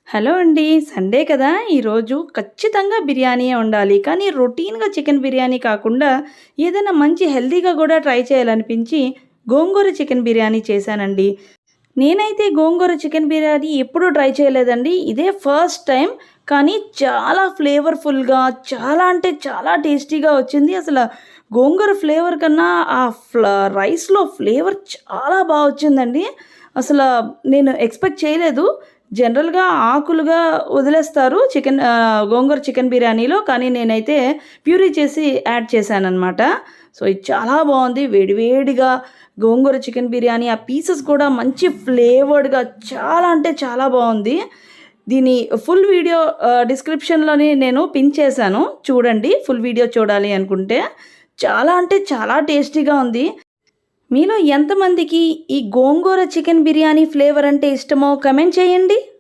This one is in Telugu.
హలో అండి. సండే కదా! ఈరోజు ఖచ్చితంగా బిర్యానీయే వండాలి. కానీ రొటీన్‌గా చికెన్ బిర్యానీ కాకుండా ఏదైనా మంచి హెల్తీగా గూడా ట్రై చేయాలనిపించి గోంగూర చికెన్ బిర్యానీ చేశానండి. నేనైతే గోంగూర చికెన్ బిర్యానీ ఎప్పుడూ ట్రై చేయలేదండి. ఇదే ఫస్ట్ టైం. కానీ చాలా ఫ్లేవర్‌ఫుల్‌గా చాలా అంటే చాలా టేస్టీగా వచ్చింది. గోంగూర ఫ్లేవర్ కన్నా ఆ రైస్‌లో ఫ్లేవర్ చాలా వచ్చిందండి. అసల నేను ఎక్స్‌పెక్ట్ చేయలేదు. జనరల్‌గా ఆకులుగా వదిలేస్తారు గోంగూర చికెన్ బిర్యానీలో. కానీ నేనైతే ప్యూరీ చేసి యాడ్ చేశాననమాట. సో, ఇది చాలా బావుంది. వేడి వేడిగా గోంగూర చికెన్ బిర్యానీ ఆ పీసెస్ కూడా మంచి ఫ్లేవర్డ్‌గా చాలా అంటే చాలా బావుంది. దీని ఫుల్ వీడియో డిస్క్రిప్షన్‌లోని నేను పిన్ చేశాను. చూడండి ఫుల్ వీడియో చూడాలి అనుకుంటే. చాలా అంటే చాలా టేస్టీగా ఉంది. మీలో ఎంతమందికి ఈ గోంగూర చికెన్ బిర్యానీ ఫ్లేవర్ అంటే ఇష్టమో కామెంట్ చేయండి.